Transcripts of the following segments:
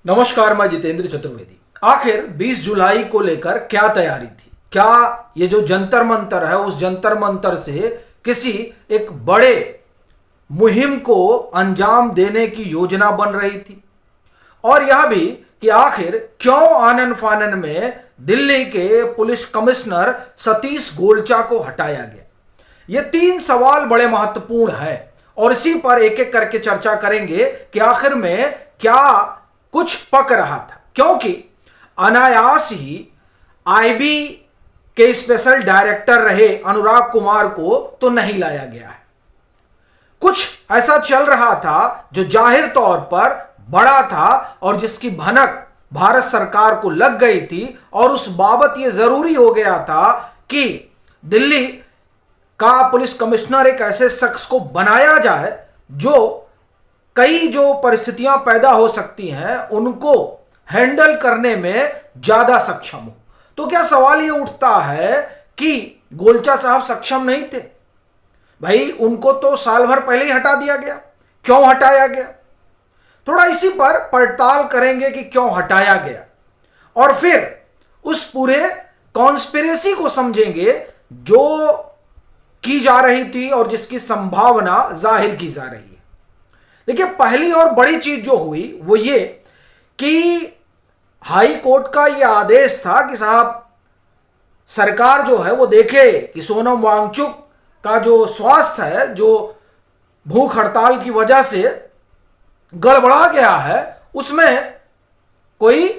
नमस्कार, मैं जितेंद्र चतुर्वेदी। आखिर 20 जुलाई को लेकर क्या तैयारी थी? क्या ये जो जंतर मंतर है उस जंतर मंतर से किसी एक बड़े मुहिम को अंजाम देने की योजना बन रही थी? और यह भी कि आखिर क्यों आनन फानन में दिल्ली के पुलिस कमिश्नर सतीश गोलचा को हटाया गया? ये तीन सवाल बड़े महत्वपूर्ण है और इसी पर एक एक करके चर्चा करेंगे कि आखिर में क्या कुछ पक रहा था, क्योंकि अनायास ही आईबी के स्पेशल डायरेक्टर रहे अनुराग कुमार को तो नहीं लाया गया है। कुछ ऐसा चल रहा था जो जाहिर तौर पर बड़ा था और जिसकी भनक भारत सरकार को लग गई थी और उस बाबत यह जरूरी हो गया था कि दिल्ली का पुलिस कमिश्नर एक ऐसे शख्स को बनाया जाए जो कई जो परिस्थितियां पैदा हो सकती हैं उनको हैंडल करने में ज्यादा सक्षम हो। तो क्या सवाल यह उठता है कि गोलचा साहब सक्षम नहीं थे? भाई, उनको तो साल भर पहले ही हटा दिया गया। क्यों हटाया गया? थोड़ा इसी पर पड़ताल करेंगे कि क्यों हटाया गया और फिर उस पूरे कॉन्स्पिरेसी को समझेंगे जो की जा रही थी और जिसकी संभावना जाहिर की जा रही है। देखिए, पहली और बड़ी चीज जो हुई वो ये कि हाई कोर्ट का ये आदेश था कि साहब सरकार जो है वो देखे कि सोनम वांगचुक का जो स्वास्थ्य है, जो भूख हड़ताल की वजह से गड़बड़ा गया है, उसमें कोई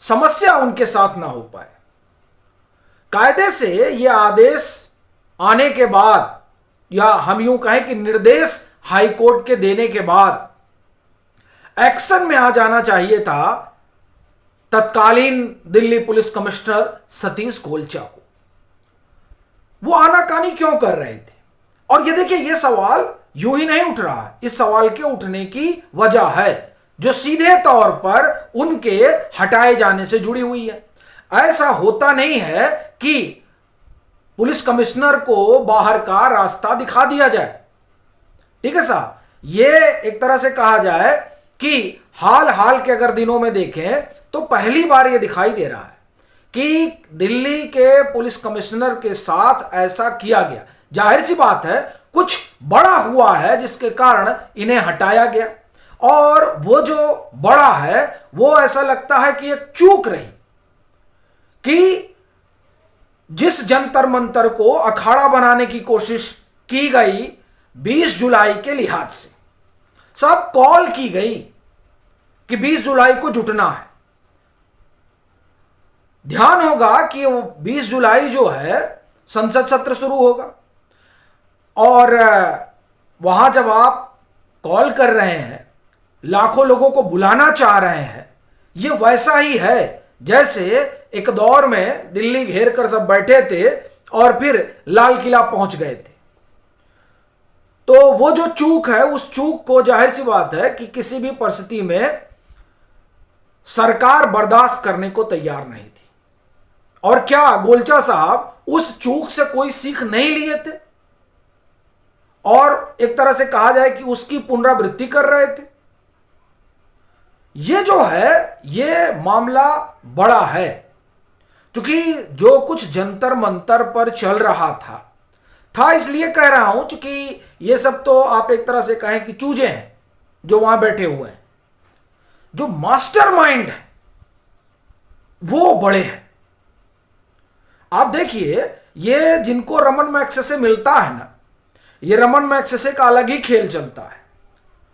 समस्या उनके साथ ना हो पाए। कायदे से ये आदेश आने के बाद, या हम यूं कहें कि निर्देश हाई कोर्ट के देने के बाद एक्शन में आ जाना चाहिए था तत्कालीन दिल्ली पुलिस कमिश्नर सतीश गोलचा को। वो आनाकानी क्यों कर रहे थे? और ये देखिए, ये सवाल यूं ही नहीं उठ रहा है। इस सवाल के उठने की वजह है जो सीधे तौर पर उनके हटाए जाने से जुड़ी हुई है। ऐसा होता नहीं है कि पुलिस कमिश्नर को बाहर का रास्ता दिखा दिया जाए, ठीक है साहब। ये एक तरह से कहा जाए कि हाल के अगर दिनों में देखें तो पहली बार ये दिखाई दे रहा है कि दिल्ली के पुलिस कमिश्नर के साथ ऐसा किया गया। जाहिर सी बात है, कुछ बड़ा हुआ है जिसके कारण इन्हें हटाया गया, और वो जो बड़ा है वो ऐसा लगता है कि एक चूक रही कि जिस जंतर मंतर को अखाड़ा बनाने की कोशिश की गई 20 जुलाई के लिहाज से, सब कॉल की गई कि 20 जुलाई को जुटना है। ध्यान होगा कि 20 जुलाई जो है संसद सत्र शुरू होगा, और वहां जब आप कॉल कर रहे हैं, लाखों लोगों को बुलाना चाह रहे हैं, ये वैसा ही है जैसे एक दौर में दिल्ली घेर कर सब बैठे थे और फिर लाल किला पहुंच गए थे। तो वो जो चूक है, उस चूक को जाहिर सी बात है कि किसी भी परिस्थिति में सरकार बर्दाश्त करने को तैयार नहीं थी। और क्या गोलचा साहब उस चूक से कोई सीख नहीं लिए थे और एक तरह से कहा जाए कि उसकी पुनरावृत्ति कर रहे थे? ये जो है ये मामला बड़ा है, क्योंकि जो कुछ जंतर मंतर पर चल रहा था इसलिए कह रहा हूं क्योंकि ये सब तो आप एक तरह से कहें कि चूजे हैं जो वहां बैठे हुए हैं। जो मास्टरमाइंड है वो बड़े हैं। आप देखिए, ये जिनको रमन मैग्सेसे मिलता है ना, ये रमन मैग्सेसे का अलग ही खेल चलता है।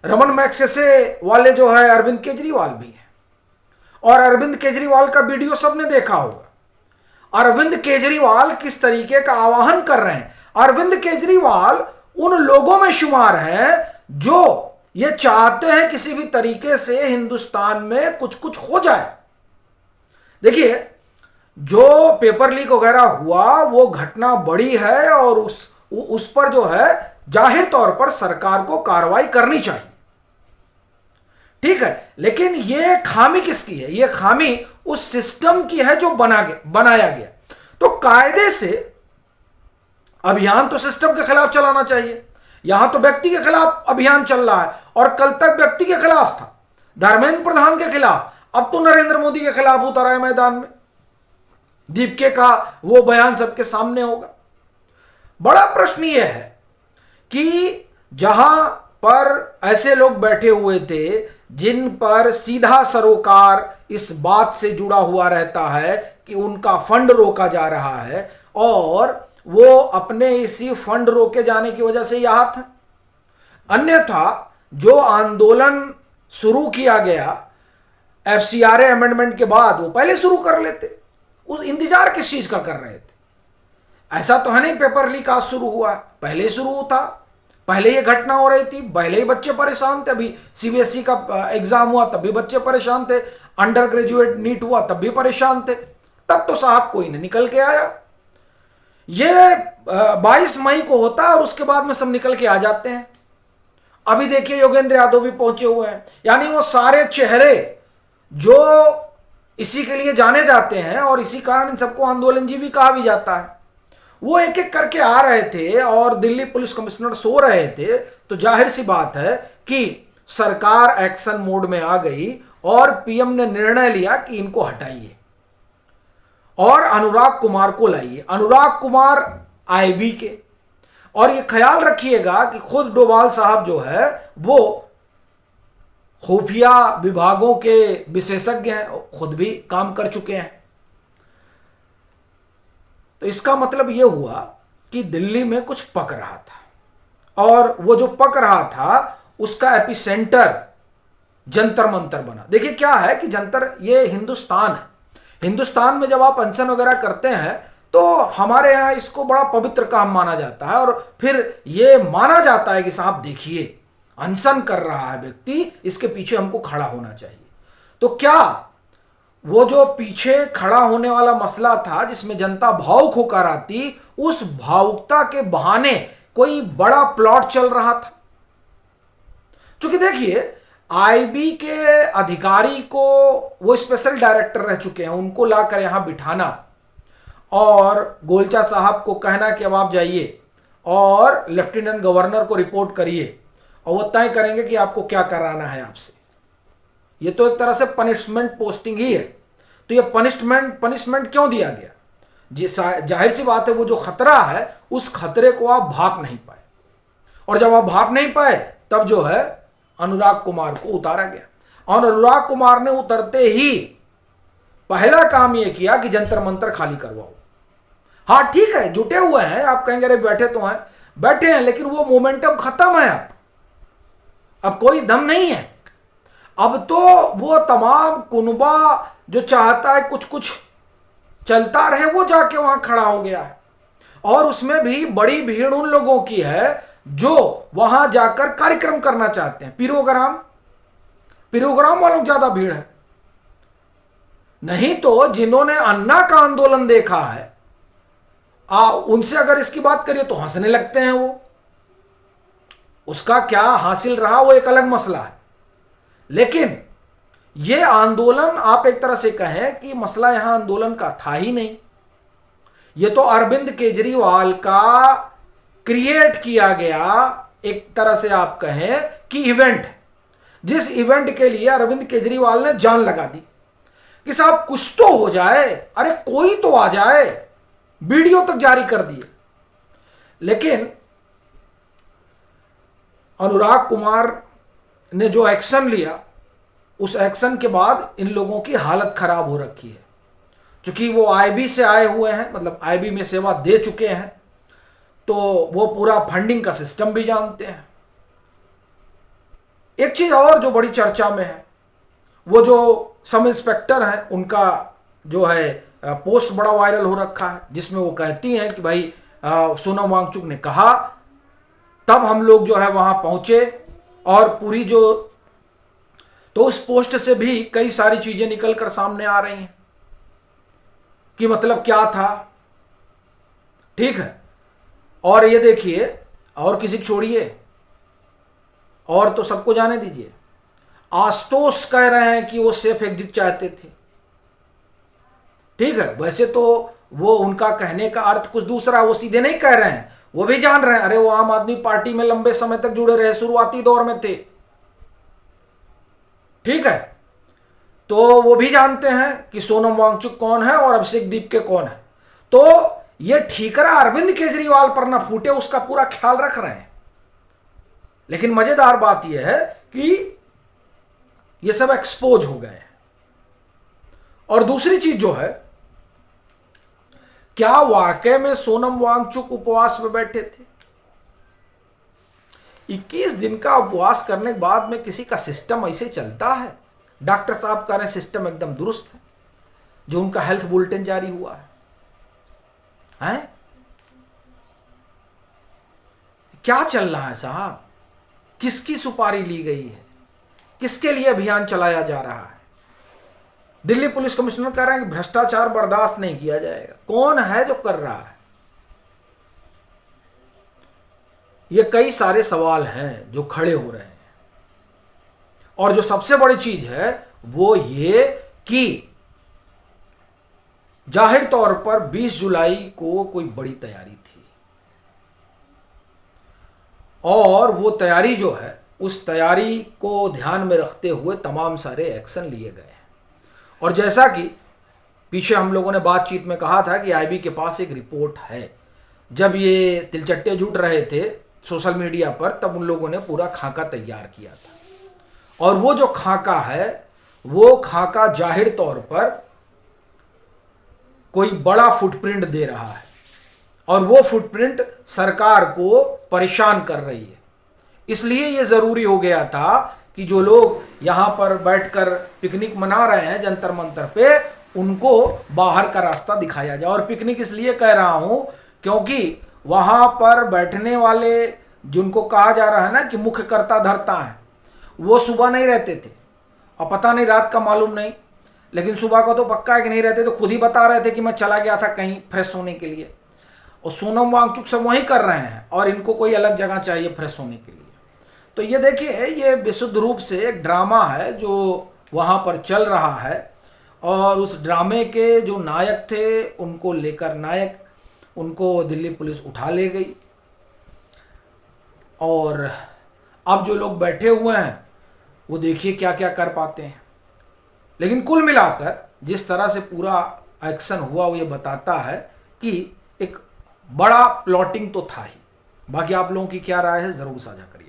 रमन मैग्सेसे वाले जो है अरविंद केजरीवाल भी हैं, और अरविंद केजरीवाल का वीडियो सबने देखा होगा। अरविंद केजरीवाल किस तरीके का आवाहन कर रहे हैं। अरविंद केजरीवाल उन लोगों में शुमार हैं जो ये चाहते हैं किसी भी तरीके से हिंदुस्तान में कुछ कुछ हो जाए। देखिए, जो पेपर लीक वगैरह हुआ वो घटना बड़ी है और उस पर जो है जाहिर तौर पर सरकार को कार्रवाई करनी चाहिए, ठीक है। लेकिन ये खामी किसकी है? ये खामी उस सिस्टम की है जो बनाया गया। तो कायदे से अभियान तो सिस्टम के खिलाफ चलाना चाहिए। यहां तो व्यक्ति के खिलाफ अभियान चल रहा है, और कल तक व्यक्ति के खिलाफ था, धर्मेंद्र प्रधान के खिलाफ। अब तो नरेंद्र मोदी के खिलाफ उतरा है मैदान में। दीपके का वो बयान सबके सामने होगा। बड़ा प्रश्न यह है कि जहां पर ऐसे लोग बैठे हुए थे जिन पर सीधा सरोकार इस बात से जुड़ा हुआ रहता है कि उनका फंड रोका जा रहा है, और वो अपने इसी फंड रोके जाने की वजह से यहां था। अन्यथा जो आंदोलन शुरू किया गया एफसीआरए अमेंडमेंट के बाद, वो पहले शुरू कर लेते। उस इंतजार किस चीज का कर रहे थे? ऐसा तो है नहीं पेपर लीक आज शुरू हुआ है, पहले शुरू था, पहले ये घटना हो रही थी, पहले ही बच्चे परेशान थे। अभी सीबीएसई का एग्जाम हुआ तब भी बच्चे परेशान थे, अंडर ग्रेजुएट नीट हुआ तब भी परेशान थे। तब तो साहब कोई नहीं निकल के आया। ये 22 मई को होता है और उसके बाद में सब निकल के आ जाते हैं। अभी देखिए योगेंद्र यादव भी पहुंचे हुए हैं। यानी वो सारे चेहरे जो इसी के लिए जाने जाते हैं और इसी कारण इन सबको आंदोलनजीवी कहा भी जाता है, वो एक एक करके आ रहे थे और दिल्ली पुलिस कमिश्नर सो रहे थे। तो जाहिर सी बात है कि सरकार एक्शन मोड में आ गई और पीएम ने निर्णय लिया कि इनको हटाइए और अनुराग कुमार को लाइए। अनुराग कुमार आईबी के, और ये ख्याल रखिएगा कि खुद डोभाल साहब जो है वो खुफिया विभागों के विशेषज्ञ हैं, खुद भी काम कर चुके हैं। तो इसका मतलब यह हुआ कि दिल्ली में कुछ पक रहा था, और वो जो पक रहा था उसका एपिसेंटर जंतर मंतर बना। देखिए क्या है कि जंतर, ये हिंदुस्तान है। हिंदुस्तान में जब आप अनशन वगैरह करते हैं तो हमारे यहाँ इसको बड़ा पवित्र काम माना जाता है, और फिर ये माना जाता है कि साहब देखिए अनशन कर रहा है व्यक्ति, इसके पीछे हमको खड़ा होना चाहिए। तो क्या वो जो पीछे खड़ा होने वाला मसला था जिसमें जनता भावुक होकर आती, उस भावुकता के बहाने कोई बड़ा प्लॉट चल रहा था? क्योंकि देखिए आईबी के अधिकारी को, वो स्पेशल डायरेक्टर रह चुके हैं, उनको लाकर यहां बिठाना और गोलचा साहब को कहना कि अब आप जाइए और लेफ्टिनेंट गवर्नर को रिपोर्ट करिए और वो तय करेंगे कि आपको क्या कराना है आपसे। ये तो एक तरह से पनिशमेंट पोस्टिंग ही है। तो ये पनिशमेंट क्यों दिया गया? जी जाहिर सी बात है, वो जो खतरा है उस खतरे को आप भाप नहीं पाए, और जब आप भाप नहीं पाए तब जो है अनुराग कुमार को उतारा गया। और अनुराग कुमार ने उतरते ही पहला काम यह किया कि जंतर मंतर खाली करवाओ। हाँ ठीक है, जुटे हुए हैं, आप कहेंगे अरे बैठे तो हैं, बैठे हैं, लेकिन वो मोमेंटम खत्म है। अब कोई दम नहीं है। अब तो वो तमाम कुनबा जो चाहता है कुछ कुछ चलता रहे, वो जाके वहां खड़ा हो गया है। और उसमें भी बड़ी भीड़ उन लोगों की है जो वहां जाकर कार्यक्रम करना चाहते हैं। पिरोग्राम वालों ज्यादा भीड़ है। नहीं तो जिन्होंने अन्ना का आंदोलन देखा है, उनसे अगर इसकी बात करिए तो हंसने लगते हैं। वो उसका क्या हासिल रहा वो एक अलग मसला है, लेकिन ये आंदोलन आप एक तरह से कहें कि मसला यहां आंदोलन का था ही नहीं। ये तो अरविंद केजरीवाल का क्रिएट किया गया एक तरह से आप कहें कि इवेंट, जिस इवेंट के लिए अरविंद केजरीवाल ने जान लगा दी कि साहब कुछ तो हो जाए, अरे कोई तो आ जाए, वीडियो तक जारी कर दिए। लेकिन अनुराग कुमार ने जो एक्शन लिया, उस एक्शन के बाद इन लोगों की हालत खराब हो रखी है। क्योंकि वो आईबी से आए हुए हैं, मतलब आईबी में सेवा दे चुके हैं, तो वो पूरा फंडिंग का सिस्टम भी जानते हैं। एक चीज और जो बड़ी चर्चा में है, वो जो सब इंस्पेक्टर हैं उनका जो है पोस्ट बड़ा वायरल हो रखा है, जिसमें वो कहती हैं कि भाई सोनम वांगचुक ने कहा, तब हम लोग जो है वहां पहुंचे और पूरी जो, तो उस पोस्ट से भी कई सारी चीजें निकल कर सामने आ रही हैं कि मतलब क्या था। ठीक है, और ये देखिए, और किसी को छोड़िए, और तो सबको जाने दीजिए, आशुतोष कह रहे हैं कि वो सेफ एग्जिट चाहते थे। ठीक है, वैसे तो वो उनका कहने का अर्थ कुछ दूसरा, वो सीधे नहीं कह रहे हैं, वो भी जान रहे हैं, अरे वो आम आदमी पार्टी में लंबे समय तक जुड़े रहे, शुरुआती दौर में थे। ठीक है, तो वो भी जानते हैं कि सोनम वांगचुक कौन है और अभिषेक दीप के कौन है। तो ये ठीकरा अरविंद केजरीवाल पर ना फूटे उसका पूरा ख्याल रख रहे हैं। लेकिन मजेदार बात यह है कि ये सब एक्सपोज हो गए हैं। और दूसरी चीज जो है, क्या वाकई में सोनम वांगचुक उपवास में बैठे थे? 21 दिन का उपवास करने के बाद में किसी का सिस्टम ऐसे चलता है? डॉक्टर साहब कह रहे हैं सिस्टम एकदम दुरुस्त है, जो उनका हेल्थ बुलेटिन जारी हुआ है? क्या चल रहा है साहब? किसकी सुपारी ली गई है? किसके लिए अभियान चलाया जा रहा है? दिल्ली पुलिस कमिश्नर कह रहे हैं कि भ्रष्टाचार बर्दाश्त नहीं किया जाएगा। कौन है जो कर रहा है? ये कई सारे सवाल हैं जो खड़े हो रहे हैं। और जो सबसे बड़ी चीज है वो ये कि जाहिर तौर पर 20 जुलाई को कोई बड़ी तैयारी थी, और वो तैयारी जो है उस तैयारी को ध्यान में रखते हुए तमाम सारे एक्शन लिए गए हैं। और जैसा कि पीछे हम लोगों ने बातचीत में कहा था कि आईबी के पास एक रिपोर्ट है, जब ये तिलचट्टे जुट रहे थे सोशल मीडिया पर तब उन लोगों ने पूरा खाका तैयार किया था। और वो जो खाका है वो खाका जाहिर तौर पर कोई बड़ा फुटप्रिंट दे रहा है, और वो फुटप्रिंट सरकार को परेशान कर रही है। इसलिए ये ज़रूरी हो गया था कि जो लोग यहाँ पर बैठकर पिकनिक मना रहे हैं जंतर मंतर पे, उनको बाहर का रास्ता दिखाया जाए। और पिकनिक इसलिए कह रहा हूँ क्योंकि वहाँ पर बैठने वाले जिनको कहा जा रहा है ना कि मुख्य कर्ता धर्ता है, वो सुबह नहीं रहते थे, और पता नहीं रात का मालूम नहीं, लेकिन सुबह का तो पक्का है कि नहीं रहते। तो खुद ही बता रहे थे कि मैं चला गया था कहीं फ्रेश होने के लिए। और सोनम वांगचुक सब वहीं कर रहे हैं, और इनको कोई अलग जगह चाहिए फ्रेश होने के लिए। तो ये देखिए, ये विशुद्ध रूप से एक ड्रामा है जो वहाँ पर चल रहा है। और उस ड्रामे के जो नायक थे उनको लेकर उनको दिल्ली पुलिस उठा ले गई। और अब जो लोग बैठे हुए हैं वो देखिए क्या क्या कर पाते हैं। लेकिन कुल मिलाकर जिस तरह से पूरा एक्शन हुआ वो ये बताता है कि एक बड़ा प्लॉटिंग तो था ही। बाकी आप लोगों की क्या राय है ज़रूर साझा करिए।